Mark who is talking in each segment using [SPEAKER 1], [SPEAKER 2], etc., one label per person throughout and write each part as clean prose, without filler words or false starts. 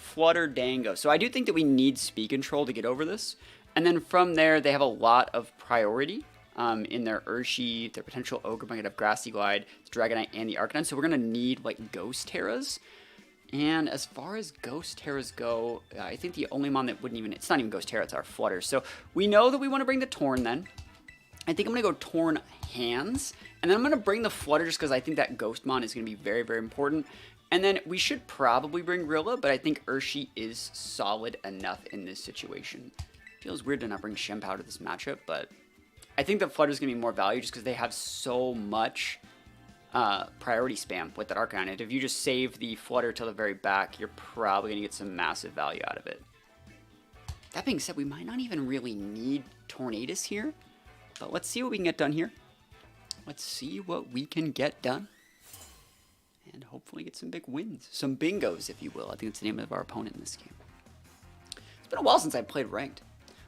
[SPEAKER 1] Flutter, Dango. So I do think that we need speed control to get over this. And then from there, they have a lot of priority in their Urshi, their potential Ogre might have Grassy Glide, Dragonite, and the Arcanine. So we're going to need like Ghost Terras. And as far as Ghost Terras go, I think the only mon that wouldn't even, it's not even Ghost Terra, it's our Flutter. So we know that we want to bring the Torn then. I think I'm going to go Torn Hands. And then I'm going to bring the Flutter just because I think that Ghost mon is going to be very, very important. And then we should probably bring Rilla, but I think Urshi is solid enough in this situation. Feels weird to not bring Chien-Pao to this matchup, but I think that Flutter is going to be more value just because they have so much priority spam with that Arcanine. And if you just save the Flutter till the very back, you're probably going to get some massive value out of it. That being said, we might not even really need Tornadus here, but let's see what we can get done here. Let's see what we can get done. And hopefully get some big wins. Some bingos, if you will. I think that's the name of our opponent in this game. It's been a while since I played ranked.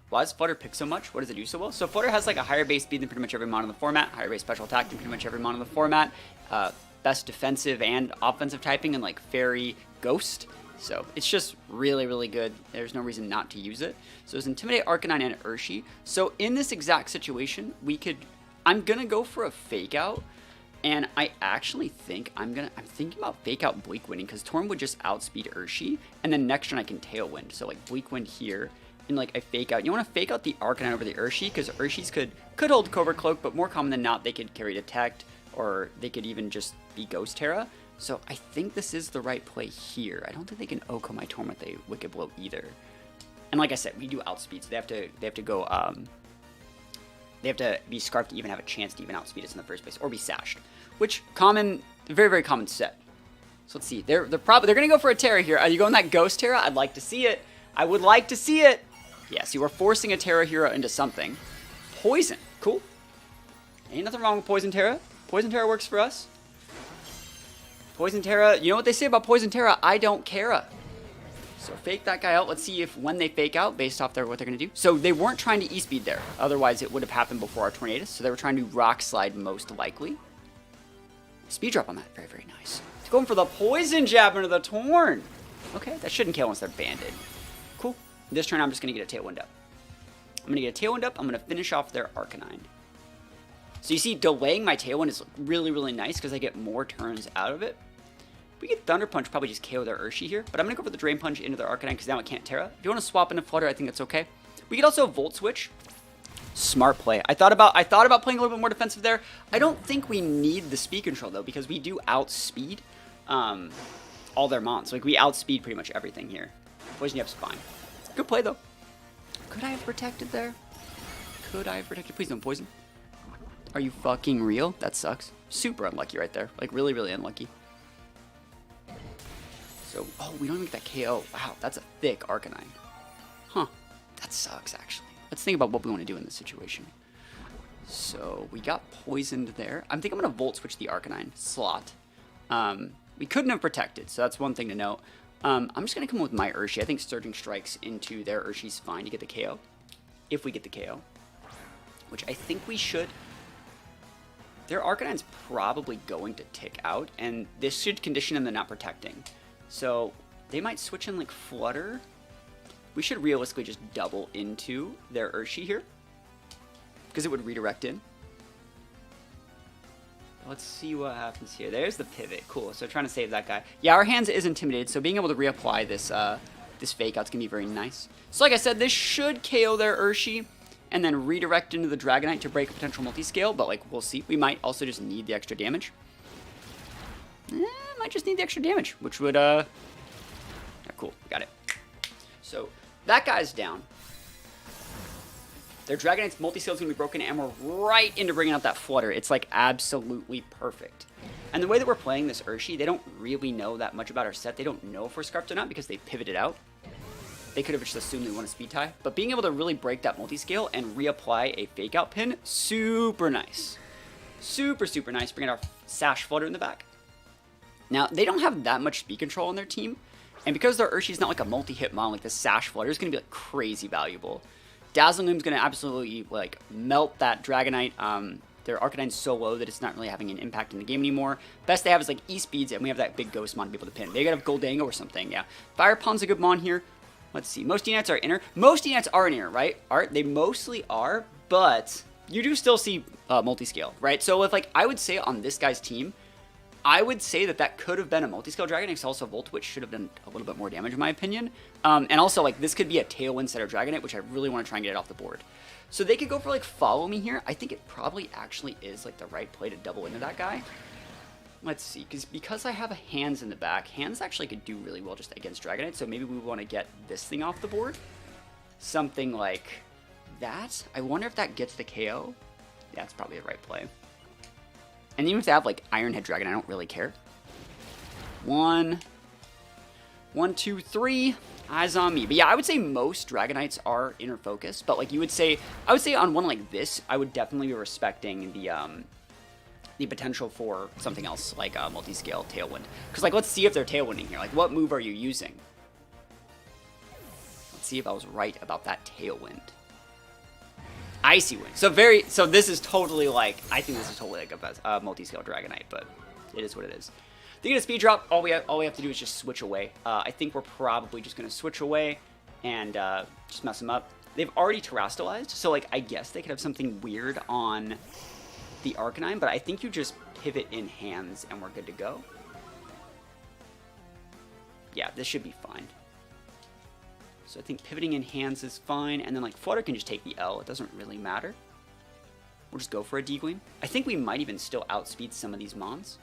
[SPEAKER 1] Why does Flutter pick so much? What does it do so well? So Flutter has like a higher base speed than pretty much every mon in the format, higher base special attack than pretty much every mon in the format, best defensive and offensive typing, and like Fairy Ghost. So it's just really, really good. There's no reason not to use it. So it's Intimidate, Arcanine, and Urshi. So in this exact situation, I'm gonna go for a Fake Out. And I actually think I'm thinking about Fake Out Bleak Winding because Torn would just outspeed Urshi, and then next turn I can Tailwind. So like Bleak Wind here, and like I Fake Out. You want to Fake Out the Arcanine over the Urshi because Urshis could hold Covert Cloak, but more common than not they could carry Detect, or they could even just be Ghost Terra. So I think this is the right play here. I don't think they can Oko my Torn with a Wicked Blow either. And like I said, we do outspeed, so they have to go. They have to be Scarfed to even have a chance to even outspeed us in the first place, or be Sashed, which common, very, very common set. So let's see. They're gonna go for a Terra here. Are you going that Ghost Terra? I'd like to see it. I would like to see it. Yes, you are forcing a Terra Hero into something. Poison, cool. Ain't nothing wrong with Poison Terra. Poison Terra works for us. Poison Terra. You know what they say about Poison Terra? I don't care. So fake that guy out. Let's see if when they fake out, based off what they're going to do. So they weren't trying to E-Speed there. Otherwise, it would have happened before our Tornadus. So they were trying to Rock Slide most likely. Speed drop on that. Very, very nice. It's going for the Poison Jab into the Torn. Okay, that shouldn't kill once they're banded. Cool. This turn, I'm just going to get a Tailwind up. I'm going to get a Tailwind up. I'm going to finish off their Arcanine. So you see, delaying my Tailwind is really, really nice because I get more turns out of it. We get Thunder Punch, probably just KO their Urshi here, but I'm going to go for the Drain Punch into their Arcanine because now it can't Terra. If you want to swap into Flutter, I think that's okay. We could also Volt Switch. Smart play. I thought about playing a little bit more defensive there. I don't think we need the speed control though because we do outspeed all their mons. Like we outspeed pretty much everything here. Poison Yap's fine. Good play though. Could I have protected there? Could I have protected? Please don't poison. Are you fucking real? That sucks. Super unlucky right there. Like really, really unlucky. So, oh, we don't even get that KO. Wow, that's a thick Arcanine. Huh. That sucks, actually. Let's think about what we want to do in this situation. So, we got poisoned there. I think I'm going to Volt Switch the Arcanine slot. We couldn't have protected, so that's one thing to note. I'm just going to come with my Urshi. I think Surging Strikes into their Urshi's fine to get the KO. If we get the KO. Which I think we should. Their Arcanine's probably going to tick out, and this should condition them to not protecting. So they might switch in like Flutter. We should realistically just double into their Urshi here because it would redirect in. Let's see what happens here. There's the pivot. Cool. So trying to save that guy. Yeah, our hands is intimidated, so being able to reapply this this fake out's gonna be very nice. So like I said, this should KO their Urshi and then redirect into the Dragonite to break a potential multi-scale, but like we'll see. We might also just need the extra damage. Might just need the extra damage, which would, yeah, cool, got it. So, that guy's down. Their Dragonite's multi-scale is going to be broken, and we're right into bringing out that Flutter. It's, like, absolutely perfect. And the way that we're playing this Urshi, they don't really know that much about our set. They don't know if we're Scarfed or not because they pivoted out. They could have just assumed we want a speed tie. But being able to really break that multi-scale and reapply a fake out pin, super nice. Super, super nice. Bringing our Sash Flutter in the back. Now, they don't have that much speed control on their team, and because their Urshi's not like a multi-hit mon, like the Sash Flutter is going to be like crazy valuable. Dazzling Gleam's going to absolutely like melt that Dragonite their Arcanine's so low that it's not really having an impact in the game anymore. Best they have is like E-Speeds, and we have that big Ghost Mon to be able to pin. They gotta have Goldango or something, yeah. Fire Pond's a good Mon here. Let's see. Most D-Nets are inner. Most D-Nets are in inner, right? They mostly are, but you do still see multi-scale, right? So if, like, I would say on this guy's team, I would say that could have been a multi-scale Dragonite, because also Volt, which should have done a little bit more damage in my opinion. And also, like, this could be a Tailwind Setter Dragonite, which I really want to try and get it off the board. So they could go for, like, Follow Me here. I think it probably actually is, like, the right play to double into that guy. Let's see, because I have a Hands in the back, Hands actually could do really well just against Dragonite, so maybe we want to get this thing off the board. Something like that. I wonder if that gets the KO. Yeah, it's probably the right play. And even if they have, like, Iron Head Dragon, I don't really care. 1, 2, 3. Eyes on me. But yeah, I would say most Dragonites are inner focus, but, like, I would say on one like this, I would definitely be respecting the potential for something else, like a multi-scale Tailwind. Because, like, let's see if they're Tailwinding here. Like, what move are you using? Let's see if I was right about that Tailwind. Icy Wind. So this is totally, like, I think this is totally like a multi-scale Dragonite, but it is what it is. They get a speed drop. All we have to do is just switch away. I think we're probably just going to switch away and just mess them up. They've already terastallized, so, like, I guess they could have something weird on the Arcanine, but I think you just pivot in Hands and we're good to go. Yeah, this should be fine. So I think pivoting in Hands is fine, and then, like, Flutter can just take the L. It doesn't really matter. We'll just go for a D-Gleam. I think we might even still outspeed some of these Mons.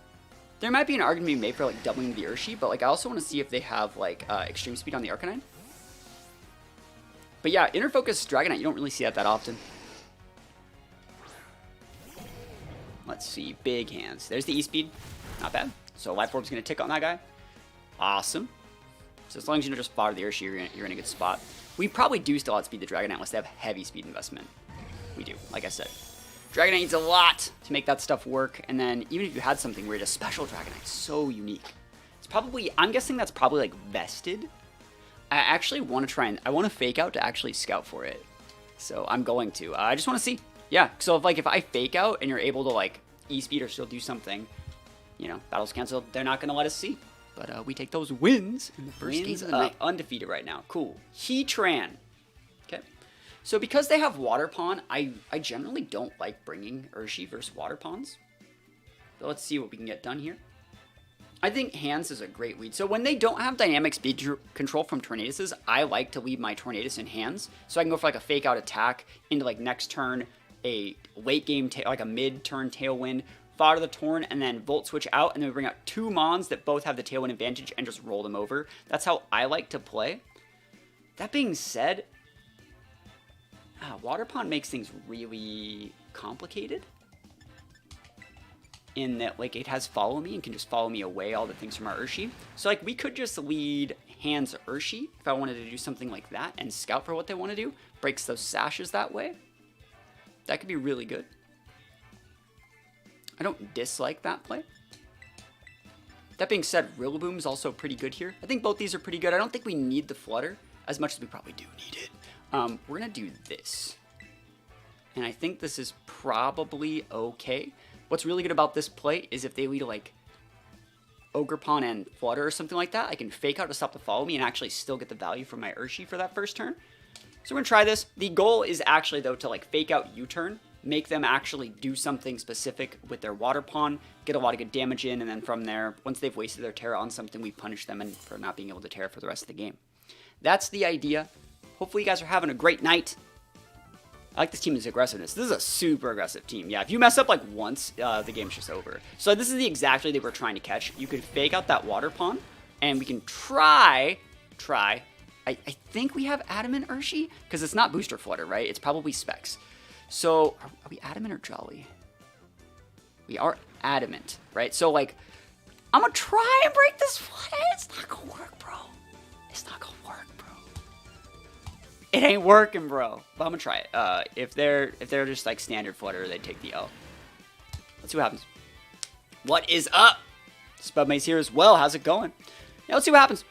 [SPEAKER 1] There might be an argument to be made for, like, doubling the Urshi, but, like, I also want to see if they have, like, extreme speed on the Arcanine. But yeah, inner focus Dragonite, you don't really see that often. Let's see, big Hands. There's the E-Speed. Not bad. So Life Orb's going to tick on that guy. Awesome. So as long as you don't just fodder the Urshi, you're in a good spot. We probably do still outspeed the Dragonite unless they have heavy speed investment. We do, like I said. Dragonite needs a lot to make that stuff work, and then even if you had something weird, a special Dragonite, so unique. It's probably, I'm guessing that's probably, like, vested. I actually want to try and, I want to fake out to actually scout for it. So I'm going to. I just want to see. Yeah, so if I fake out and you're able to, like, E-Speed or still do something, you know, battle's canceled, they're not going to let us see. But we take those wins in the first game of the night. Undefeated right now. Cool. Heatran. Okay. So because they have Water Pond, I generally don't like bringing Urshi versus Water Ponds. But let's see what we can get done here. I think Hands is a great lead. So when they don't have dynamic speed control from Tornaduses, I like to leave my Tornadus in Hands. So I can go for, like, a fake out attack into, like, next turn, a late game, like a mid-turn Tailwind, fodder the Torn, and then Volt Switch out, and then we bring out two Mons that both have the Tailwind advantage and just roll them over. That's how I like to play. That being said, Water Pond makes things really complicated in that, like, it has Follow Me and can just follow me away all the things from our Urshi. So, like, we could just lead Hands Urshi if I wanted to do something like that and scout for what they want to do. Breaks those sashes that way. That could be really good. I don't dislike that play. That being said, Rillaboom is also pretty good here. I think both these are pretty good. I don't think we need the Flutter as much as we probably do need it. We're going to do this. And I think this is probably okay. What's really good about this play is if they lead, like, Ogerpon and Flutter or something like that, I can fake out to stop the Follow Me and actually still get the value from my Urshi for that first turn. So we're going to try this. The goal is actually, though, to, like, fake out U-turn, make them actually do something specific with their Water Pond, get a lot of good damage in, and then from there, once they've wasted their Terra on something, we punish them for not being able to Terra for the rest of the game. That's the idea. Hopefully you guys are having a great night. I like this team's aggressiveness. This is a super aggressive team. Yeah, if you mess up, like, once, the game's just over. So this is the exactly that we're trying to catch. You could fake out that Water Pond, and we can try. I think we have Adamant Urshi, because it's not Booster Flutter, right? It's probably Specs. So, are we Adamant or Jolly? We are Adamant, right? So, like, I'm going to try and break this Flutter. It's not going to work, bro. It's not going to work, bro. It ain't working, bro. But I'm going to try it. If they're just, like, standard Flutter, they take the L. Let's see what happens. What is up? Spudmate's here as well. How's it going? Yeah, let's see what happens.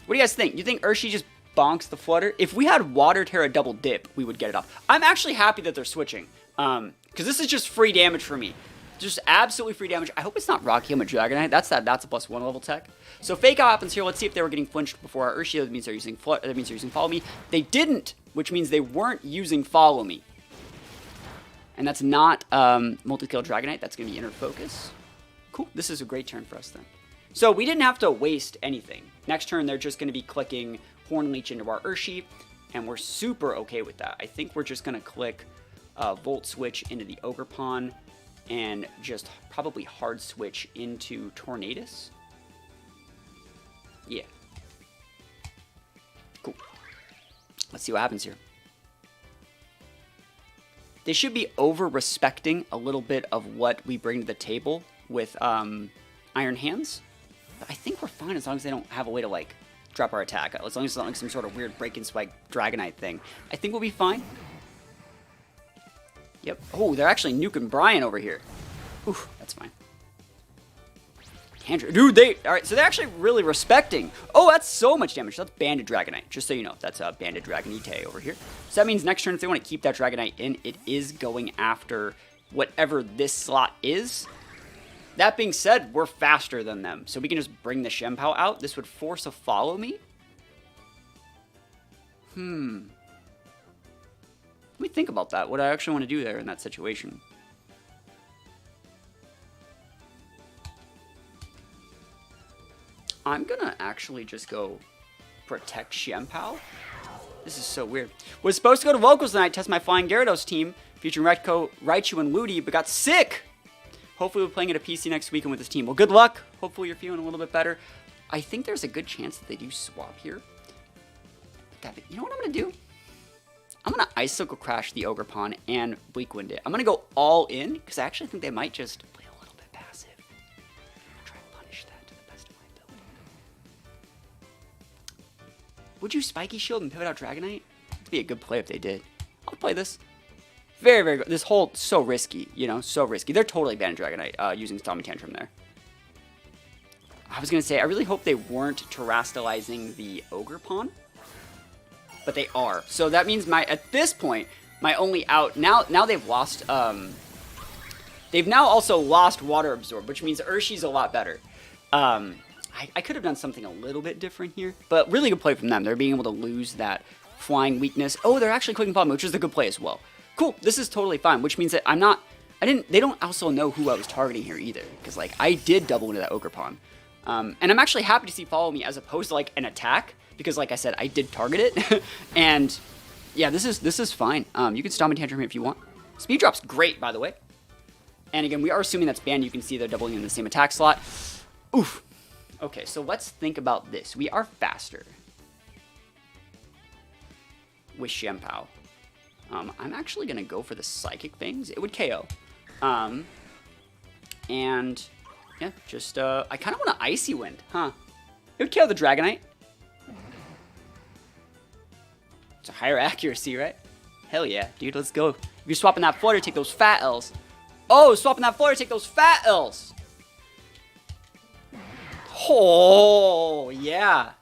[SPEAKER 1] What do you guys think? You think Urshi just bonks the Flutter? If we had Water Terra double dip, we would get it off. I'm actually happy that they're switching. Because this is just free damage for me. Just absolutely free damage. I hope it's not Rocky Helm with Dragonite. That's a +1 level tech. So fake out happens here. Let's see if they were getting flinched before our Urshield. That means they're using Follow Me. They didn't, which means they weren't using Follow Me. And that's not multi-kill Dragonite. That's going to be Inner Focus. Cool. This is a great turn for us then. So we didn't have to waste anything. Next turn, they're just going to be clicking Horn Leech into our Urshi, and we're super okay with that. I think we're just going to click Volt Switch into the Ogerpon, and just probably Hard Switch into Tornadus. Yeah. Cool. Let's see what happens here. They should be over-respecting a little bit of what we bring to the table with Iron Hands. But I think we're fine as long as they don't have a way to, like, drop our attack. As long as it's not like some sort of weird break-and-spike Dragonite thing. I think we'll be fine. Yep. Oh, they're actually nuking Brian over here. Oof, that's fine. Dude, alright, so they're actually really respecting. Oh, that's so much damage. That's Banded Dragonite, just so you know. That's a Banded Dragonite over here. So that means next turn, if they want to keep that Dragonite in, it is going after whatever this slot is. That being said, we're faster than them, so we can just bring the Chien-Pao out. This would force a Follow Me. Let me think about that, what I actually want to do there in that situation. I'm gonna actually just go Protect Chien-Pao. This is so weird. Was supposed to go to Locals tonight, test my Flying Gyarados team, featuring Retko, Raichu, and Ludi, but got sick! Hopefully we're playing at a PC next weekend with this team. Well, good luck. Hopefully you're feeling a little bit better. I think there's a good chance that they do swap here. You know what I'm gonna do? I'm going to Icicle Crash the Ogerpon and Bleak Wind it. I'm going to go all in, because I actually think they might just play a little bit passive. I'm going to try and punish that to the best of my ability. Would you Spiky Shield and pivot out Dragonite? It'd be a good play if they did. I'll play this. Very, very good. This whole, so risky, you know, so risky. They're totally banning Dragonite using Stormy Tantrum there. I was going to say, I really hope they weren't terastallizing the Ogerpon. But they are. So that means at this point, my only out, now they've lost, they've now also lost Water Absorb, which means Urshi's a lot better. I could have done something a little bit different here, but really good play from them. They're being able to lose that flying weakness. Oh, they're actually clicking Follow Me, which is a good play as well. Cool, this is totally fine, which means that they don't also know who I was targeting here either, because, like, I did double into that Ogerpon. And I'm actually happy to see Follow Me as opposed to, like, an attack, because, like I said, I did target it, and yeah, this is fine. You can Stormy Tantrum if you want. Speed Drop's great, by the way. And again, we are assuming that's banned. You can see they're doubling in the same attack slot. Oof. Okay, so let's think about this. We are faster with Chien-Pao. I'm actually gonna go for the Psychic Fangs. It would KO. And yeah, just I kind of want to Icy Wind, huh? It would KO the Dragonite. It's a higher accuracy, right? Hell yeah, dude, let's go. If you're swapping that Flutter, take those fat L's. Oh, swapping that Flutter, take those fat L's. Oh, yeah.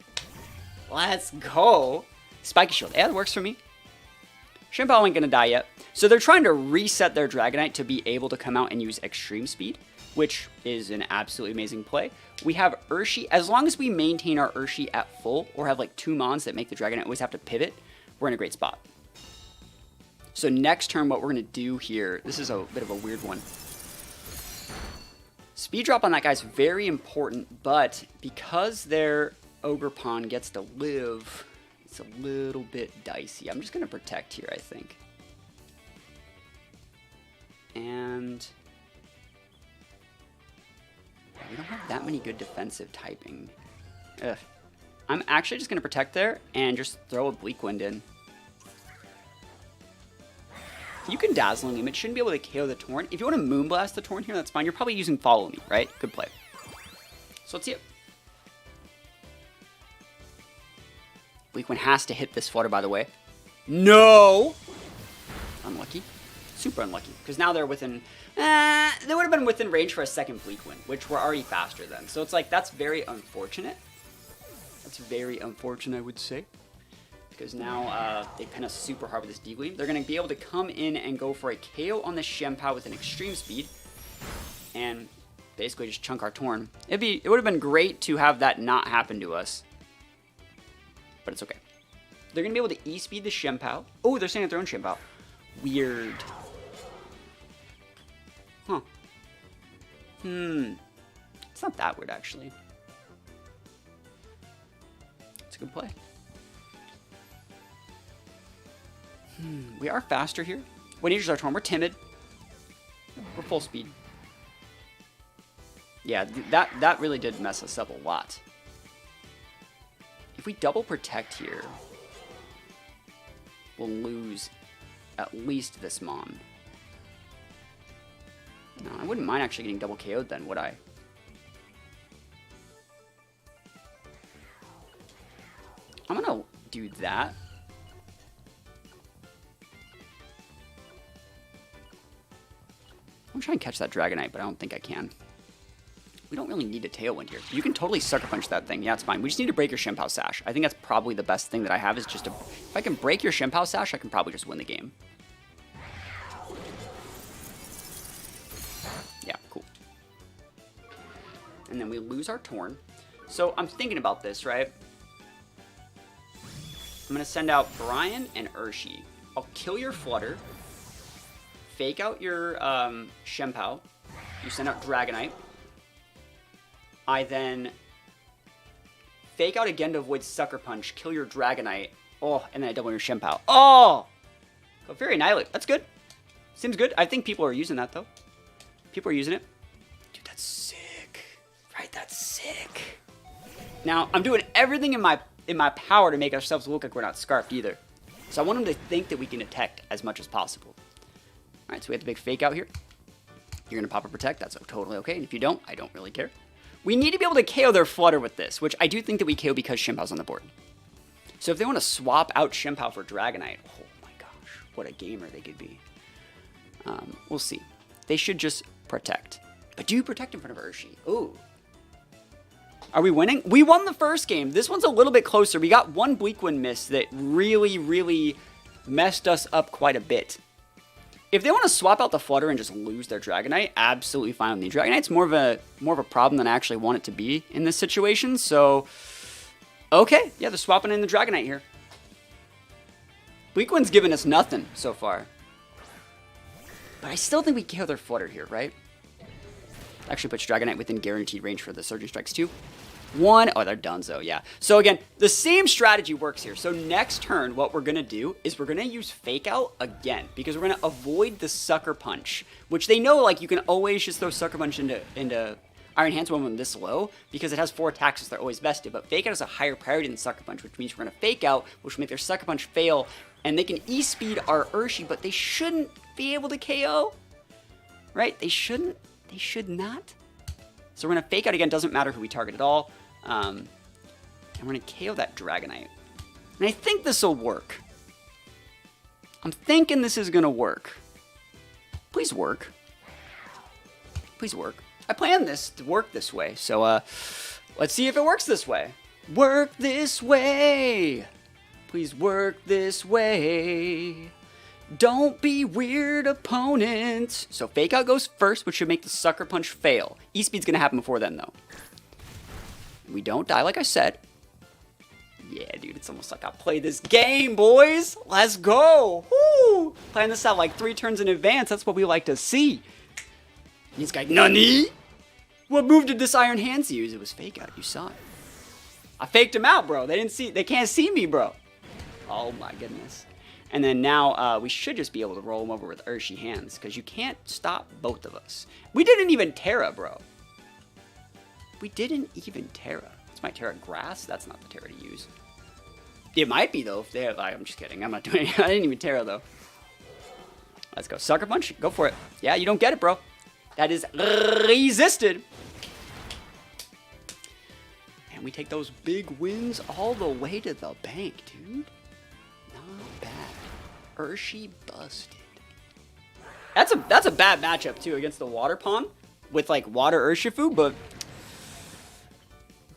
[SPEAKER 1] Let's go. Spiky Shield. Yeah, that works for me. Chien-Pao ain't gonna die yet. So they're trying to reset their Dragonite to be able to come out and use Extreme Speed, which is an absolutely amazing play. We have Urshi. As long as we maintain our Urshi at full, or have like 2 Mons that make the Dragonite always have to pivot, we're in a great spot. So next turn, what we're going to do here, this is a bit of a weird one. Speed drop on that guy's very important, but because their Ogerpon gets to live, it's a little bit dicey. I'm just going to protect here, I think. And we don't have that many good defensive typing. Ugh. I'm actually just going to protect there and just throw a Bleak Wind in. You can Dazzling Beam. It shouldn't be able to KO the Torn. If you want to Moonblast the Torn here, that's fine. You're probably using Follow Me, right? Good play. So let's see it. Bleak Wind has to hit this Flutter, by the way. No! Unlucky. Super unlucky. Because now they're within... they would have been within range for a second Bleak Wind, which we're already faster than. So it's like, that's very unfortunate. That's very unfortunate, I would say. because now they pin us super hard with this D-Gleam. They're going to be able to come in and go for a KO on the Chien-Pao with an extreme speed, and basically just chunk our Torn. It would have been great to have that not happen to us, but it's okay. They're going to be able to E-speed the Chien-Pao. Oh, they're staying at their own Chien-Pao. Weird. Huh. It's not that weird, actually. It's a good play. We are faster here. What nature's our Torn? We're timid. We're full speed. Yeah, that really did mess us up a lot. If we double protect here, we'll lose at least this Mon. No, I wouldn't mind actually getting double KO'd then, would I? I'm gonna do that. I'm trying to catch that Dragonite, but I don't think I can. We don't really need a Tailwind here. You can totally Sucker Punch that thing. Yeah, it's fine. We just need to break your Chien-Pao Sash. I think that's probably the best thing that I have is just to... If I can break your Chien-Pao Sash, I can probably just win the game. Yeah, cool. And then we lose our Torn. So I'm thinking about this, right? I'm going to send out Brian and Urshi. I'll kill your Flutter. Fake out your Chien-Pao. You send out Dragonite. I then fake out again to avoid Sucker Punch. Kill your Dragonite. Oh, and then I double your Chien-Pao. Oh! Go Fairy Annihilate. That's good. Seems good. I think people are using that, though. People are using it. Dude, that's sick. Right? That's sick. Now, I'm doing everything in my power to make ourselves look like we're not Scarfed either. So I want them to think that we can detect as much as possible. Alright, so we have the big fake out here. You're going to pop a protect. That's totally okay. And if you don't, I don't really care. We need to be able to KO their Flutter with this, which I do think that we KO because Chien-Pao's on the board. So if they want to swap out Chien-Pao for Dragonite, oh my gosh, what a gamer they could be. We'll see. They should just protect. But do you protect in front of Urshi? Ooh. Are we winning? We won the first game. This one's a little bit closer. We got one Bleak Wind miss that really, really messed us up quite a bit. If they want to swap out the Flutter and just lose their Dragonite, absolutely fine with me. Dragonite's more of a problem than I actually want it to be in this situation. So, okay, yeah, they're swapping in the Dragonite here. Bleak Wind's given us nothing so far, but I still think we kill their Flutter here, right? Actually, puts Dragonite within guaranteed range for the Surging Strikes too. One, oh, they're donezo, yeah. So again, the same strategy works here. So next turn, what we're gonna do is we're gonna use Fake Out again, because we're gonna avoid the Sucker Punch, which they know, like, you can always just throw Sucker Punch into Iron Hands when this low, because it has 4 attacks, so they're always vested. But Fake Out is a higher priority than Sucker Punch, which means we're gonna Fake Out, which will make their Sucker Punch fail, and they can E-Speed our Urshi, but they shouldn't be able to KO, right? They shouldn't. They should not. So we're gonna Fake Out again. Doesn't matter who we target at all. And we're going to KO that Dragonite. And I think this will work. I'm thinking this is going to work. Please work. Please work. I planned this to work this way. So let's see if it works this way. Work this way. Please work this way. Don't be weird, opponent. So Fake Out goes first, which should make the Sucker Punch fail. E-Speed's going to happen before then, though. We don't die, like I said. Yeah, dude, it's almost like I played this game, boys. Let's go. Woo! Playing this out like 3 turns in advance. That's what we like to see. And he's like, Nani? What move did this Iron Hands use? It was Fake Out. You saw it. I faked him out, bro. They can't see me, bro. Oh my goodness. And then now we should just be able to roll him over with Urshi Hands, because you can't stop both of us. We didn't even Terra, bro. We didn't even Terra. It's my Terra Grass. That's not the Terra to use. It might be, though, if they have... I'm just kidding. I'm not doing it. I didn't even Terra, though. Let's go. Sucker Punch. Go for it. Yeah, you don't get it, bro. That is resisted. And we take those big wins all the way to the bank, dude. Not bad. Urshi busted. That's a bad matchup, too, against the Water Pond with, like, Water Urshifu, but...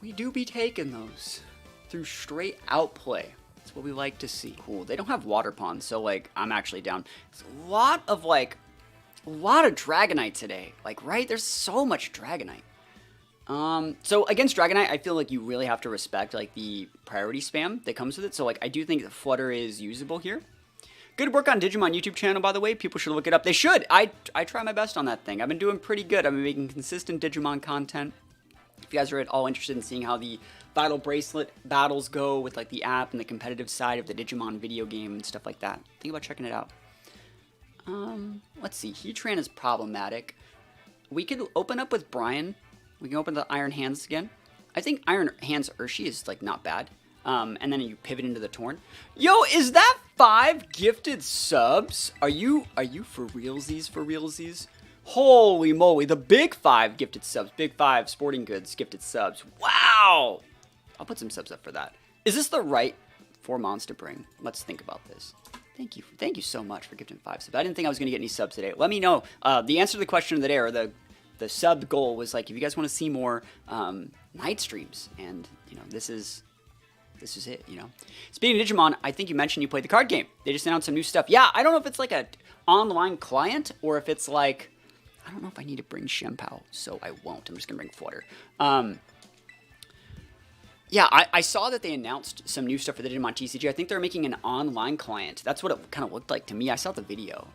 [SPEAKER 1] we do be taking those through straight outplay. That's what we like to see. Cool. They don't have water ponds, so like I'm actually down. There's a lot of Dragonite today. Like, right? There's so much Dragonite. So against Dragonite, I feel like you really have to respect like the priority spam that comes with it. So like I do think that Flutter is usable here. Good work on Digimon YouTube channel, by the way. People should look it up. They should. I try my best on that thing. I've been doing pretty good. I've been making consistent Digimon content. If you guys are at all interested in seeing how the Vital Bracelet battles go with like the app and the competitive side of the Digimon video game and stuff like that, think about checking it out. Let's see. Heatran is problematic. We could open up with Brian. We can open the Iron Hands again. I think Iron Hands Urshi is like not bad. And then you pivot into the Torn. Yo, is that 5 gifted subs? Are you for realsies? Holy moly, the big 5 gifted subs. Big 5 Sporting Goods gifted subs. Wow! I'll put some subs up for that. Is this the right 4 mons to bring? Let's think about this. Thank you so much for gifting 5 subs. I didn't think I was going to get any subs today. Let me know. The answer to the question of the day, or the sub goal was like, if you guys want to see more night streams, and you know, this is it, you know. Speaking of Digimon, I think you mentioned you played the card game. They just announced some new stuff. Yeah, I don't know if it's like a online client or if it's like, I don't know if I need to bring Chien-Pao, so I won't. I'm just gonna bring Flutter. Yeah, I saw that they announced some new stuff for the Digimon TCG. I think they're making an online client. That's what it kind of looked like to me. I saw the video.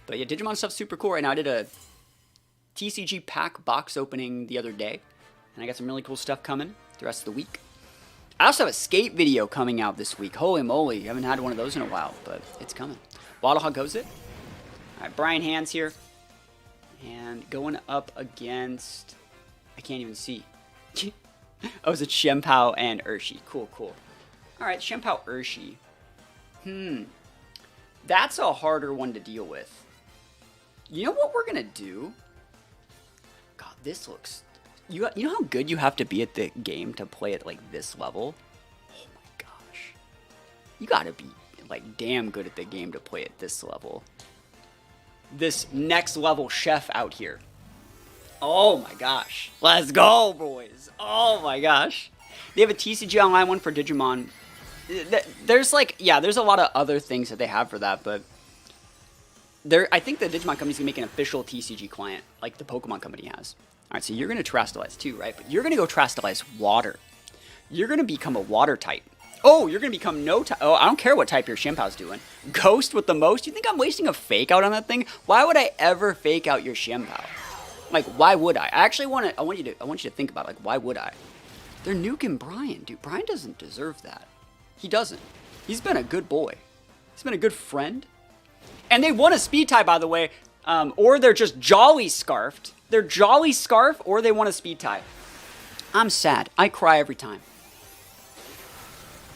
[SPEAKER 1] But yeah, Digimon stuff's super cool right now. I did a TCG pack box opening the other day, and I got some really cool stuff coming the rest of the week. I also have a skate video coming out this week. Holy moly, I haven't had one of those in a while, but it's coming. Waddle, how goes it? All right, Brian Hands here. And going up against, I can't even see. Oh, it's Chien-Pao and Urshi. Cool. All right, Chien-Pao Urshi. That's a harder one to deal with. You know what we're going to do? God, this looks... You know how good you have to be at the game to play at, like, this level? Oh, my gosh. You got to be, like, damn good at the game to play at this level. This next level chef out here. Oh, my gosh. Let's go, boys. Oh, my gosh. They have a TCG Online one for Digimon. There's, like, yeah, there's a lot of other things that they have for that, but... I think the Digimon company's going to make an official TCG client, like the Pokemon company has. All right, so you're going to Terastallize too, right? But you're going to go Terastallize water. You're going to become a water type. Oh, you're going to become no type. Oh, I don't care what type your Chien-Pao's doing. Ghost with the most? You think I'm wasting a fake out on that thing? Why would I ever fake out your Chien-Pao? Like, why would I? I actually want you to think about it. Like, why would I? They're nuking Brian, dude. Brian doesn't deserve that. He doesn't. He's been a good boy. He's been a good friend. And they won a speed tie, by the way. Or they're just jolly scarfed. They're jolly scarf, or they want a speed tie. I'm sad. I cry every time.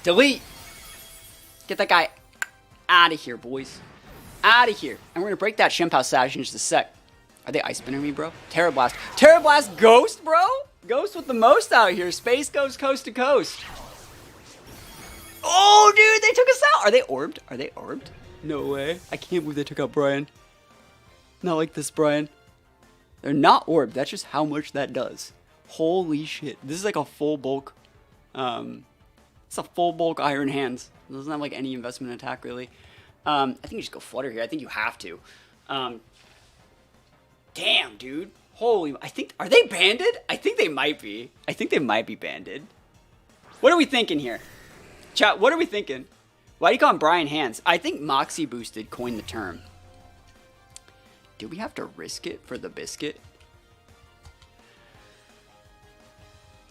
[SPEAKER 1] Delete. Get that guy out of here, boys. Out of here. And we're going to break that Chien-Pao Sash in just a sec. Are they ice spinning me, bro? Terra Blast. Terra Blast Ghost, bro? Ghost with the most out here. Space Ghost coast to coast. Oh, dude, they took us out. Are they orbed? Are they orbed? No way. I can't believe they took out Brian. Not like this, Brian. They're not orbed. That's just how much that does. Holy shit. This is like a full bulk. It's a full bulk Iron Hands. It doesn't have like any investment attack really. I think you just go Flutter here. I think you have to. Damn, dude. Holy. Are they banded? I think they might be. I think they might be banded. What are we thinking here? Chat, what are we thinking? Why do you call him Brian Hands? I think Moxie Boosted coined the term. Do we have to risk it for the biscuit?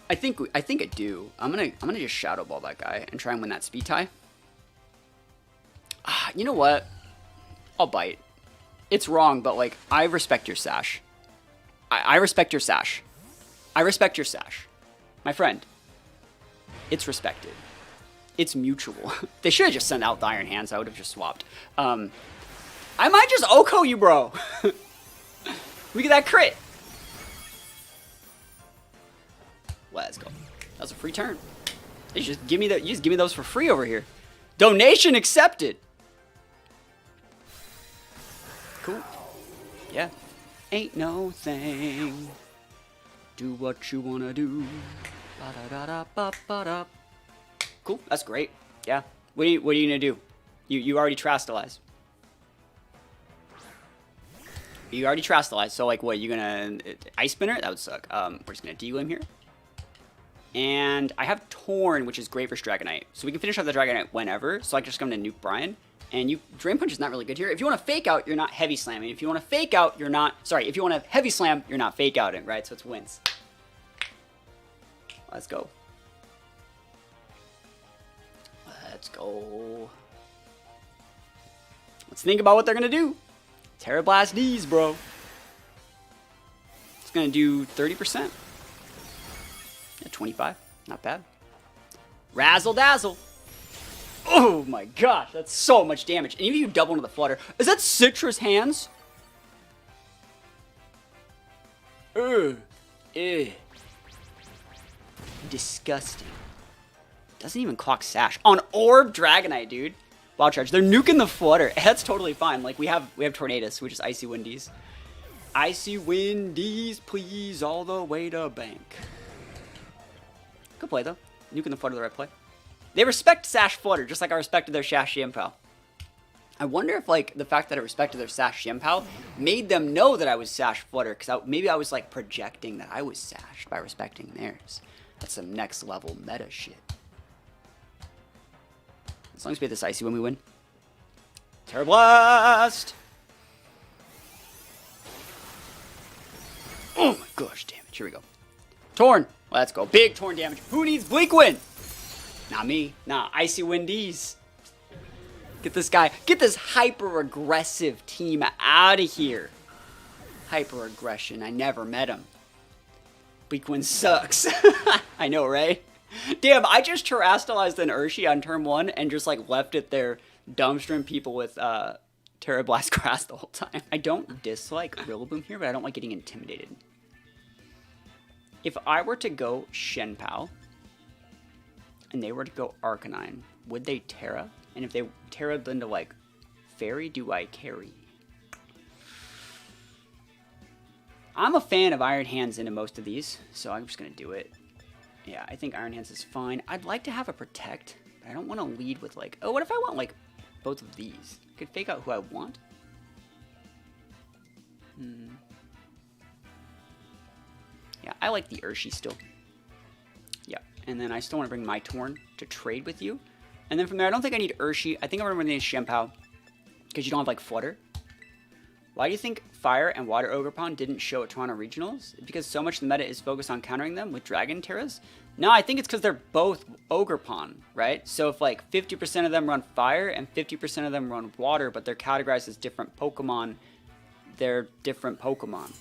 [SPEAKER 1] I think I do. I'm gonna just Shadow Ball that guy and try and win that speed tie. You know what? I'll bite. It's wrong, but like I respect your sash. I respect your sash. I respect your sash, my friend. It's respected. It's mutual. They should have just sent out the Iron Hands. I would have just swapped. I might just Oko you, bro. Look at that crit. Let's go. That was a free turn. You just give me those for free over here. Donation accepted. Cool. Yeah. Ain't no thing. Do what you wanna do. Ba-da-da-da-ba-ba-da. Cool. That's great. Yeah. What are you gonna do? You already Trastalized. You already Trastalized, so like what, you gonna Ice Spinner? That would suck. We're just gonna D-Limb here. And I have Torn, which is great for Dragonite. So we can finish off the Dragonite whenever, so I can just come to Nuke Brian. And Drain Punch is not really good here. If you want to Fake Out, you're not Heavy Slamming. If you want to Fake Out, you're not... Sorry, if you want to Heavy Slam, you're not Fake Outing, right? So it's wins. Let's go. Let's go. Let's think about what they're going to do. Terra Blast D's, bro. It's going to do 30%. Yeah, 25. Not bad. Razzle Dazzle. Oh my gosh, that's so much damage. And even if you double into the Flutter, is that Citrus Hands? Ugh. Ugh. Disgusting. Doesn't even clock Sash. On Orb Dragonite, dude. Wild Charge. They're nuking the Flutter. That's totally fine. Like, we have Tornadus, which is Icy Windies. Icy Windies, please, all the way to bank. Good play, though. Nuking the Flutter, the right play. They respect Sash Flutter, just like I respected their Sash Chien-Pao. I wonder if, like, the fact that I respected their Sash Chien-Pao made them know that I was Sash Flutter, because maybe I was, like, projecting that I was Sash by respecting theirs. That's some next level meta shit. As long as we hit this Icy when we win. Terra Blast! Oh my gosh, damage. Here we go. Torn. Let's go. Big Torn damage. Who needs Bleak Wind? Not me. Nah, Icy Windies. Get this guy. Get this hyper-aggressive team out of here. Hyper-aggression. I never met him. Bleak Wind sucks. I know, right? Damn, I just Terastalized an Urshi on turn 1 and just, like, left it there dumbstering people with Terra Blast Grass the whole time. I don't dislike Rillaboom here, but I don't like getting intimidated. If I were to go Chien-Pao and they were to go Arcanine, would they Terra? And if they Terra'd into, like, Fairy, do I carry? I'm a fan of Iron Hands into most of these, so I'm just going to do it. Yeah, I think Iron Hands is fine. I'd like to have a Protect, but I don't want to lead with, like... Oh, what if I want, like, both of these? I could Fake Out who I want. Yeah, I like the Urshi still. Yeah, and then I still want to bring my Torn to trade with you. And then from there, I don't think I need Urshi. I think I'm going to bring the Chien-Pao, because you don't have, like, Flutter. Why do you think Fire and Water Ogerpon didn't show at Toronto Regionals? Because so much of the meta is focused on countering them with Dragon Terras? No, I think it's because they're both Ogerpon, right? So if like 50% of them run Fire and 50% of them run Water, but they're categorized as different Pokemon, they're different Pokemon,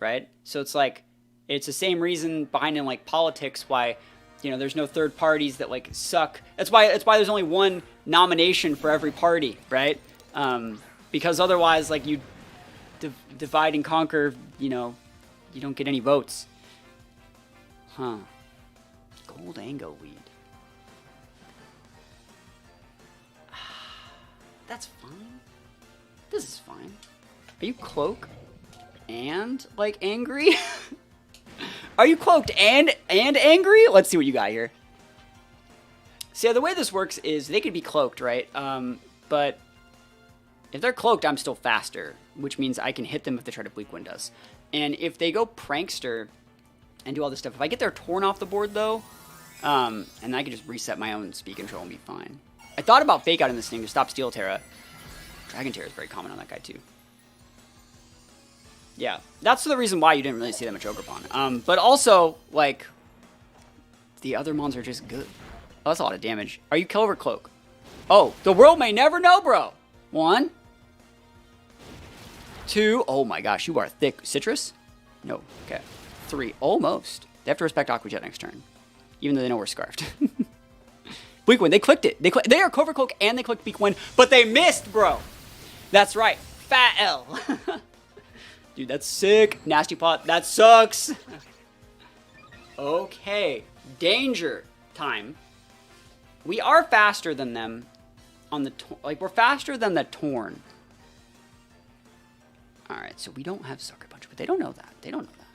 [SPEAKER 1] right? So it's like, it's the same reason behind in like politics why, you know, there's no third parties that like suck. That's why there's only one nomination for every party, right? Because otherwise, like, you divide and conquer, you know, you don't get any votes. Huh. Gold Ango Weed. That's fine. This is fine. Are you Cloak and, like, angry? Are you Cloaked and angry? Let's see what you got here. See, the way this works is they could be Cloaked, right? But if they're Cloaked, I'm still faster, which means I can hit them if they try to Bleak Wind us. And if they go Prankster and do all this stuff, if I get their Torn off the board, though, and I can just reset my own speed control and be fine. I thought about Fake Out in this thing to stop Steel Terra. Dragon Terra is very common on that guy, too. Yeah, that's the reason why you didn't really see that much Ogerpon. But also, like, the other mons are just good. Oh, that's a lot of damage. Are you Clover Cloak? Oh, the world may never know, bro. 1, 2. Oh my gosh, you are thick. Citrus? No. Okay. 3. Almost. They have to respect Aqua Jet next turn, even though they know we're Scarfed. Bleak Wind. They clicked it. They are Clover Cloak and they clicked Bleak Wind, but they missed, bro. That's right. Fat L. Dude, that's sick. Nasty Pot. That sucks. Okay. Danger time. We are faster than them on the... Like, we're faster than the Torn. Alright, so we don't have Sucker Punch, but they don't know that. They don't know that.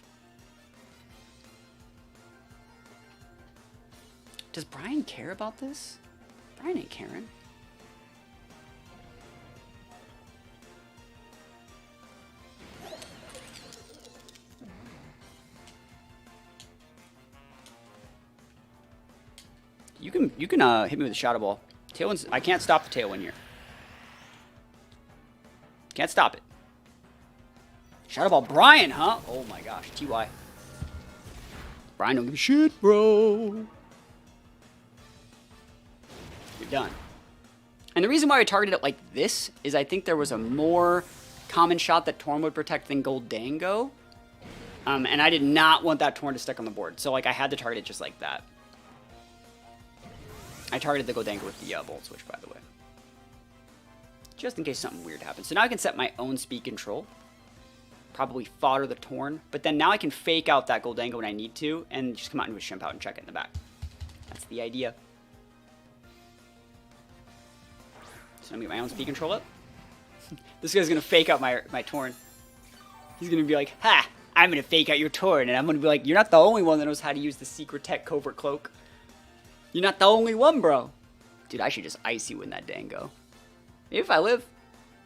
[SPEAKER 1] Does Brian care about this? Brian ain't caring. You can hit me with a Shadow Ball. Tailwind's, I can't stop the Tailwind here. Can't stop it. Shadow Ball Brian, huh? Oh my gosh, TY. Brian don't give a shit, bro. You're done. And the reason why I targeted it like this is I think there was a more common shot that Torn would protect than Goldango. And I did not want that Torn to stick on the board. So like I had to target it just like that. I targeted the Goldango with the Volt Switch, by the way. Just in case something weird happens. So now I can set my own speed control. Probably fodder the Torn. But then now I can fake out that Goldango when I need to. And just come out into a Chien-Pao and check it in the back. That's the idea. So I'm going to get my own speed control up. This guy's going to fake out my Torn. He's going to be like, ha! I'm going to fake out your Torn. And I'm going to be like, you're not the only one that knows how to use the Secret Tech Covert Cloak. You're not the only one, bro. Dude, I should just ice you in that Dango. Maybe if I live.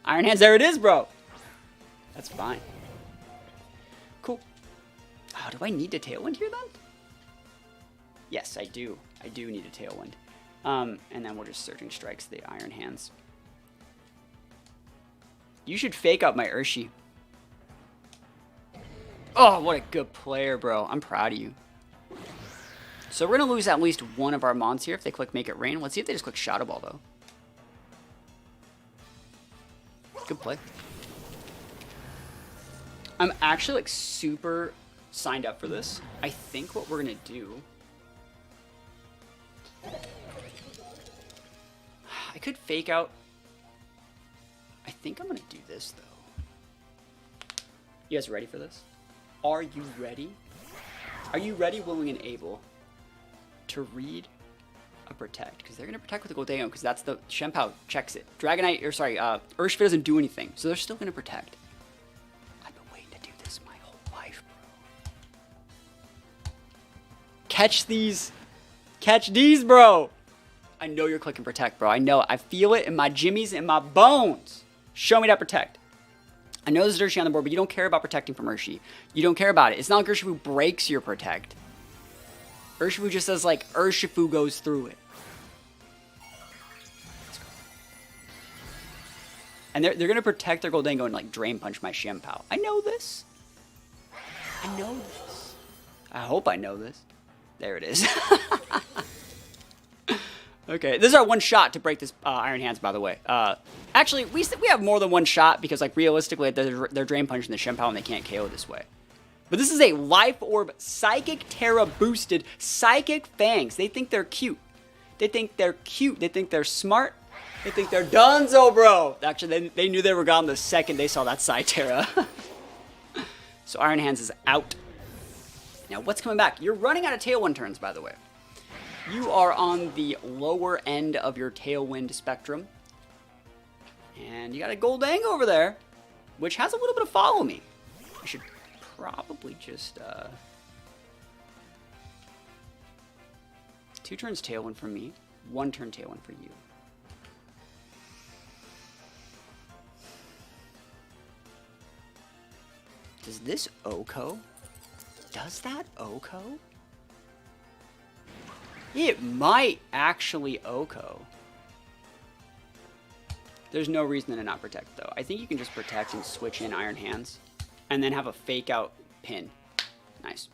[SPEAKER 1] Iron Hands, there it is, bro. That's fine. Cool. Oh, do I need a Tailwind here, then? Yes, I do. I do need a Tailwind. And then we're just Surging Strikes the Iron Hands. You should fake out my Urshi. Oh, what a good player, bro. I'm proud of you. So we're going to lose at least one of our Mons here if they click Make It Rain. Let's see if they just click Shadow Ball, though. Good play. I'm actually, like, super signed up for this. I think what we're going to do... I could fake out... I think I'm going to do this, though. You guys ready for this? Are you ready? Are you ready, willing, and able to read a Protect? Because they're going to Protect with the Goldango, because that's the... Chien-Pao checks it. Dragonite, or sorry, Urshifu doesn't do anything, so they're still going to Protect. I've been waiting to do this my whole life, bro. Catch these. Catch these, bro. I know you're clicking Protect, bro. I know. I feel it in my jimmies and my bones. Show me that Protect. I know there's Urshifu on the board, but you don't care about protecting from Urshifu. You don't care about it. It's not like Urshifu breaks your Protect. Urshifu just says, like, Urshifu goes through it. And they're going to protect their Goldango and, like, Drain Punch my Chien-Pao. I know this. I know this. I hope I know this. There it is. Okay, this is our one shot to break this Iron Hands, by the way. Actually, we have more than one shot because, like, realistically, they're Drain Punching the Chien-Pao and they can't KO this way. But this is a Life Orb Psychic Tera boosted Psychic Fangs. They think they're cute. They think they're cute. They think they're smart. They think they're Dunzo, bro. Actually, they knew they were gone the second they saw that Psy Tera. So Iron Hands is out. Now, what's coming back? You're running out of Tailwind turns, by the way. You are on the lower end of your Tailwind spectrum. And you got a Goldango over there, which has a little bit of Follow Me. I should probably just... 2 turns Tailwind for me, 1 turn Tailwind for you. Does this Oko? Does that Oko? It might actually Oko. There's no reason to not Protect, though. I think you can just Protect and switch in Iron Hands. And then have a fake out pin. Nice.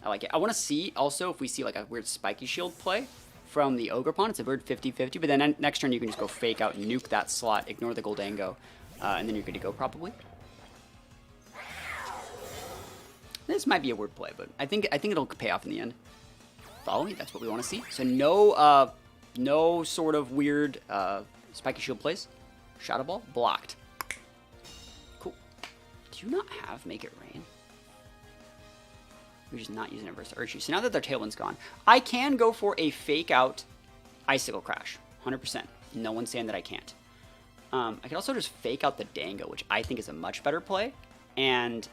[SPEAKER 1] I like it. I want to see, also, if we see like a weird Spiky Shield play from the Ogerpon. It's a weird 50-50. But then next turn, you can just go fake out, nuke that slot, ignore the Goldango. And then you're good to go, probably. This might be a weird play, but I think it'll pay off in the end. Follow me, that's what we want to see. So no sort of weird Spiky Shield plays. Shadow Ball, blocked. Cool. Do you not have Make It Rain? We're just not using it versus Urshifu. So now that their Tailwind's gone, I can go for a fake out Icicle Crash. 100%. No one's saying that I can't. I can also just fake out the Dango, which I think is a much better play. And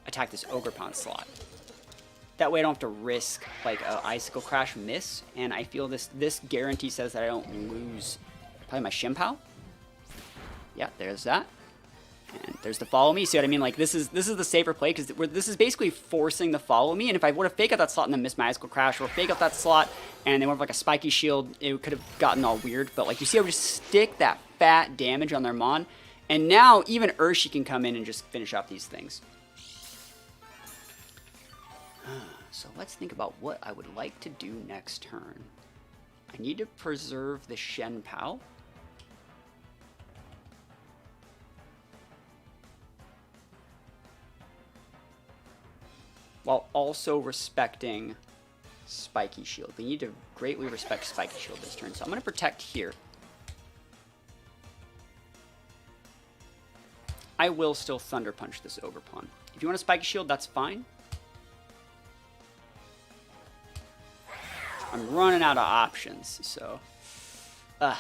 [SPEAKER 1] attack this Ogerpon slot. That way I don't have to risk like an Icicle Crash miss. And I feel this guarantee says that I don't lose probably my Chien-Pao. Yeah, there's that. And there's the follow me. See what I mean? Like this is the safer play because this is basically forcing the follow me. And if I would have fake out that slot and then missed my Icicle Crash, or fake out that slot and they went for like a spiky shield, it could have gotten all weird. But like you see, I would just stick that fat damage on their Mon, and now even Urshi can come in and just finish off these things. So let's think about what I would like to do next turn. I need to preserve the Chien-Pao. While also respecting Spiky Shield. We need to greatly respect Spiky Shield this turn. So I'm going to protect here. I will still Thunder Punch this Ogre Pawn. If you want a Spiky Shield, that's fine. I'm running out of options, so... I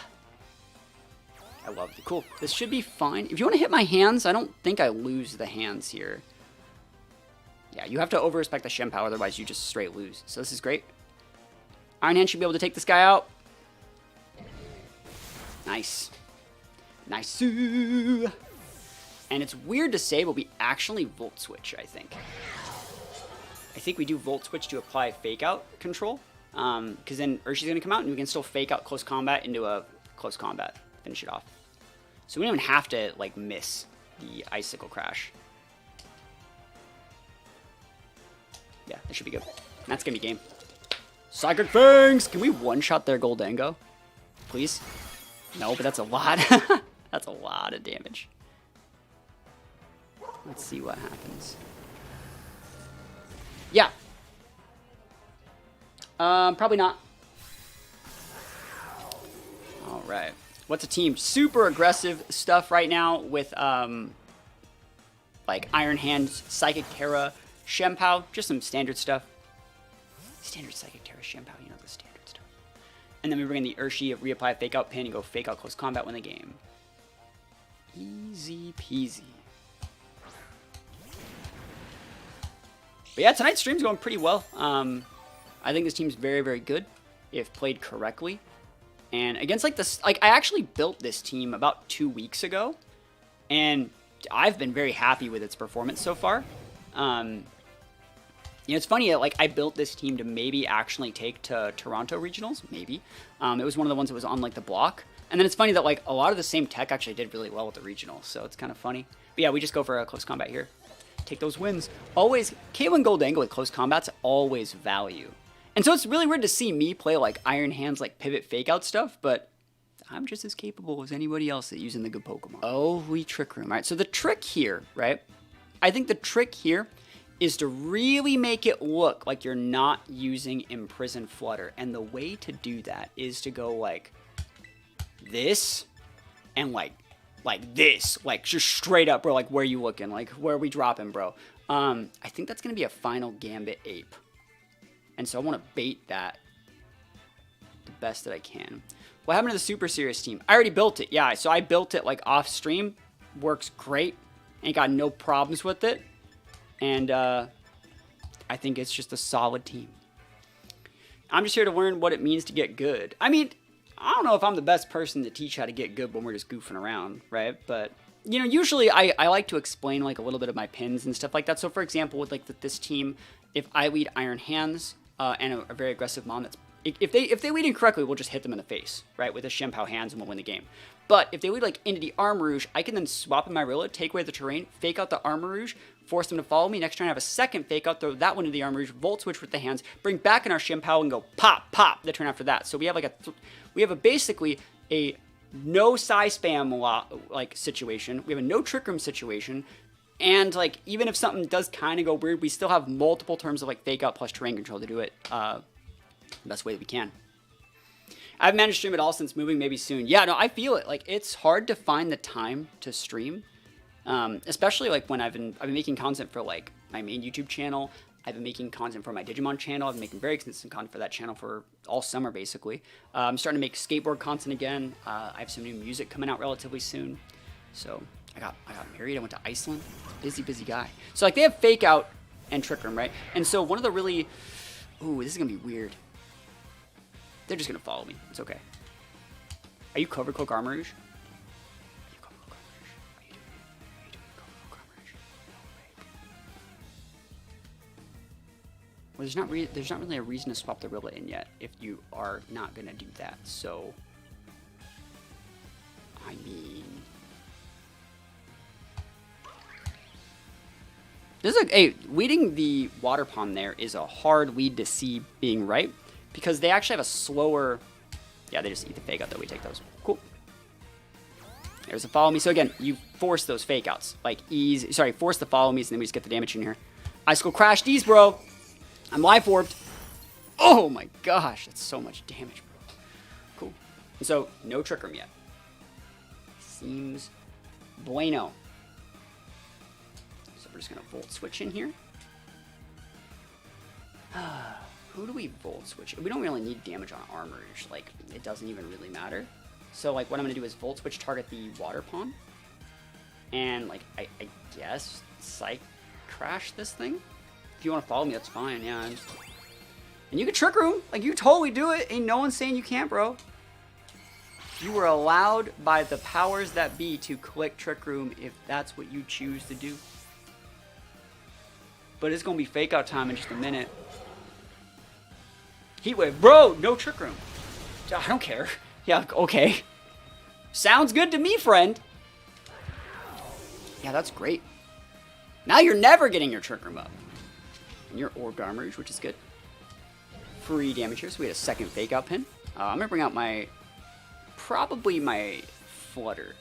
[SPEAKER 1] love it. Cool. This should be fine. If you want to hit my hands, I don't think I lose the hands here. Yeah, you have to over-respect the Chien-Pao, otherwise you just straight lose. So this is great. Iron Hand should be able to take this guy out. Nice. Nice. And it's weird to say, but we actually Volt Switch, I think. I think we do Volt Switch to apply Fake Out control. Because then Urshi's going to come out, and we can still Fake Out Close Combat into a Close Combat. Finish it off. So we don't even have to, like, miss the Icicle Crash. Yeah, that should be good. That's going to be game. Psychic Fangs! Can we one-shot their Goldango? Please? No, but that's a lot. That's a lot of damage. Let's see what happens. Yeah. Probably not. All right. What's a team? Super aggressive stuff right now with, like, Iron Hand, Psychic Tera Chien-Pao, just some standard stuff. Standard Psychic Tera Chien-Pao, you know the standard stuff. And then we bring in the Urshi, reapply Fake Out Pin, and go Fake Out Close Combat, win the game. Easy peasy. But yeah, tonight's stream's going pretty well. I think this team's very, very good if played correctly. And against like this, like I actually built this team about 2 weeks ago, and I've been very happy with its performance so far. You know, it's funny, like, I built this team to maybe actually take to Toronto Regionals, maybe. It was one of the ones that was on, like, the block. And then it's funny that, like, a lot of the same tech actually did really well with the Regionals, so it's kind of funny. But yeah, we just go for a close combat here. Take those wins. Always, K1 Goldango with close combat's always value. And so it's really weird to see me play, like, Iron Hands, like, pivot fake-out stuff, but I'm just as capable as anybody else at using the good Pokemon. Oh, we Trick Room. All right, so the trick here, right? I think the trick here is to really make it look like you're not using Imprison Flutter. And the way to do that is to go like this and like this. Like just straight up, bro. Like where you looking? Like where are we dropping, bro? I think that's going to be a Final Gambit Ape. And so I want to bait that the best that I can. What happened to the Super Serious team? I already built it. Yeah, so I built it like off stream. Works great. Ain't got no problems with it. And I think it's just a solid team. I'm just here to learn what it means to get good. I mean, I don't know if I'm the best person to teach how to get good when we're just goofing around, right? But, you know, usually I like to explain like a little bit of my pins and stuff like that. So, for example, with like this team, if I lead Iron Hands and a very aggressive Mon, that's if they lead incorrectly, we'll just hit them in the face, right? With the Chien-Pao hands and we'll win the game. But if they lead like into the Armarouge, I can then swap in my Rilla, take away the terrain, fake out the Armarouge, force them to follow me. Next turn I have a second fake out, throw that one into the Armarouge, Volt Switch with the hands, bring back in our Chien-Pao and go pop, pop the turn after that. So we have like basically a no Psy Spam like situation. We have a no Trick Room situation. And like even if something does kind of go weird, we still have multiple terms of like fake out plus terrain control to do it the best way that we can. I haven't managed to stream at all since moving, maybe soon. Yeah, no, I feel it. Like, it's hard to find the time to stream, especially, like, when I've been making content for, like, my main YouTube channel. I've been making content for my Digimon channel. I've been making very consistent content for that channel for all summer, basically. I'm starting to make skateboard content again. I have some new music coming out relatively soon. So, I got married. I went to Iceland. Busy, busy guy. So, like, they have Fake Out and Trick Room, right? And so, one of the really... Ooh, this is going to be weird. They're just going to follow me. It's okay. Are you Cobra Cloak Armarouge? Are you Cobra Cloak Armarouge? What are you doing? there's not really a reason to swap the Rilla in yet if you are not gonna do that. So, I mean, this is weeding the water pond there is a hard weed to see being right because they actually have a slower. Yeah, they just eat the fake out that we take those. Cool. There's a follow me. So again, you force those fake outs. Like force the follow me's and then we just get the damage in here. Ice Skull Crash these, bro. I'm life orbed. Oh my gosh, that's so much damage, bro. Cool. And so, no Trick Room yet. Seems bueno. So we're just gonna Volt Switch in here. Who do we Volt Switch? We don't really need damage on Armorage. Like, it doesn't even really matter. So, like, what I'm gonna do is Volt Switch target the Water Pond. And, like, I guess Psych Crash this thing? If you want to follow me, that's fine. Yeah. And you can Trick Room. Like, you totally do it. Ain't no one saying you can't, bro. You were allowed by the powers that be to click Trick Room if that's what you choose to do. But it's going to be fake out time in just a minute. Heat Wave. Bro, no Trick Room. I don't care. Yeah, okay. Sounds good to me, friend. Yeah, that's great. Now you're never getting your Trick Room up. And your Orbed Armorage, which is good. Free damage here, so we had a second fake out pin. I'm going to bring out probably my Flutter.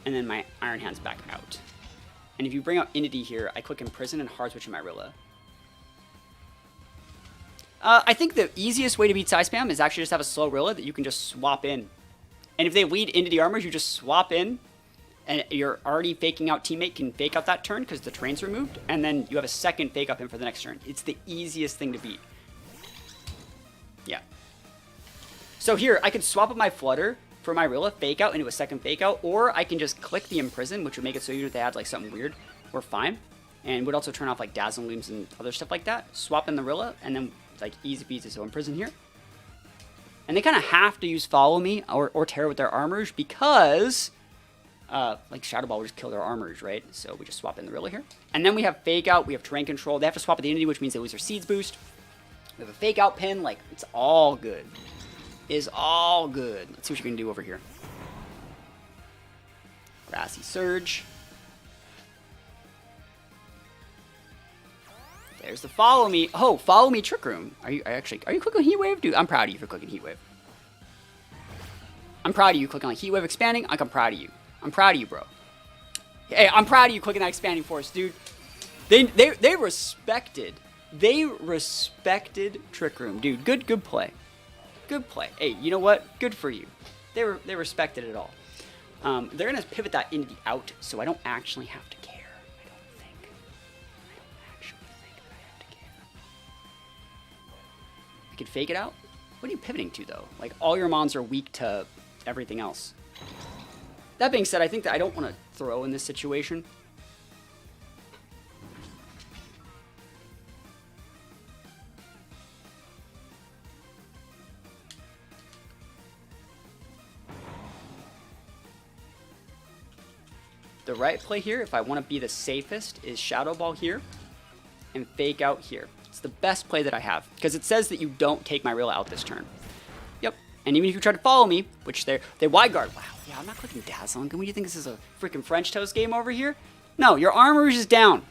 [SPEAKER 1] And then my Iron Hands back out. And if you bring out Entity here, I click Imprison and hard switch in my Rilla. I think the easiest way to beat Psy Spam is actually just have a slow Rilla that you can just swap in. And if they lead into the armors, you just swap in. And you're already faking out teammate can fake out that turn because the terrain's removed. And then you have a second fake up in for the next turn. It's the easiest thing to beat. Yeah. So here, I could swap up my Flutter for my Rilla, fake out into a second fake out. Or I can just click the Imprison, which would make it so even if they had like something weird, we're fine. And would also turn off like Dazzling Gleams and other stuff like that. Swap in the Rilla, and then like easy peasy. So Imprison here. And they kind of have to use Follow Me or Terror with their armors because like Shadow Ball would just kill their armors, right? So we just swap in the Rilla here. And then we have Fake Out, we have Terrain Control. They have to swap at the Entity, which means they lose their Seeds boost. We have a Fake Out pin, like, it's all good. It's all good. Let's see what you can do over here. Grassy Surge. There's the Follow Me. Oh, Follow Me Trick Room. Are you clicking Heat Wave? Dude, I'm proud of you for clicking Heat Wave. I'm proud of you clicking like Heat Wave Expanding. I'm proud of you. I'm proud of you, bro. Hey, I'm proud of you clicking that Expanding Force, dude. They respected. They respected Trick Room. Dude, good play. Good play. Hey, you know what? Good for you. They respected it all. They're going to pivot that Entity out, so I don't actually have to care. I don't actually think that I have to care. I could fake it out? What are you pivoting to, though? Like, all your mons are weak to everything else. That being said, I think that I don't want to throw in this situation. The right play here, if I want to be the safest, is Shadow Ball here and Fake Out here. It's the best play that I have because it says that you don't take my Rilla out this turn. Yep. And even if you try to follow me, which they wide guard. Wow, yeah, I'm not clicking Dazzling. What do you think this is, a freaking French toast game over here? No, your armor is down.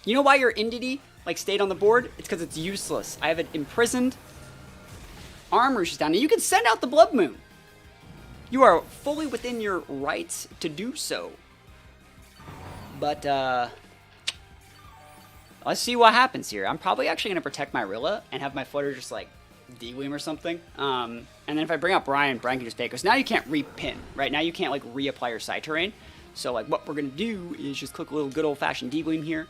[SPEAKER 1] You know why your Entity like stayed on the board? It's because it's useless. I have it imprisoned. Armor is down. And you can send out the Blood Moon. You are fully within your rights to do so. But let's see what happens here. I'm probably actually going to protect my Rilla and have my Flutter just like D-Gleam or something. And then if I bring out Brian can just fake. Because now you can't re-pin, right? Now you can't like reapply your side terrain. So like what we're going to do is just click a little good old-fashioned D-Gleam here.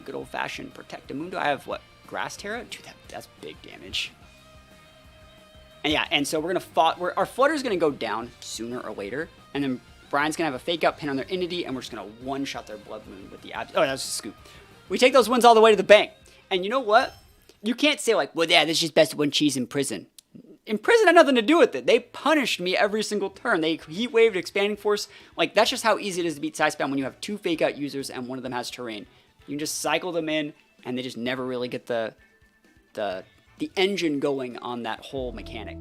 [SPEAKER 1] Good old-fashioned Protect a Mundo. I have what? Grass Terra? Dude, that's big damage. And yeah, and so we're going to our Flutter's going to go down sooner or later. And then Brian's going to have a fake out pin on their Entity, and we're just going to one-shot their Blood Moon with the abs. Oh, that was a scoop. We take those wins all the way to the bank. And you know what? You can't say like, well, yeah, this is just best one cheese in prison. In prison had nothing to do with it. They punished me every single turn. They Heat Waved Expanding Force. Like, that's just how easy it is to beat Psy Spam when you have two fake out users and one of them has terrain. You can just cycle them in and they just never really get the engine going on that whole mechanic.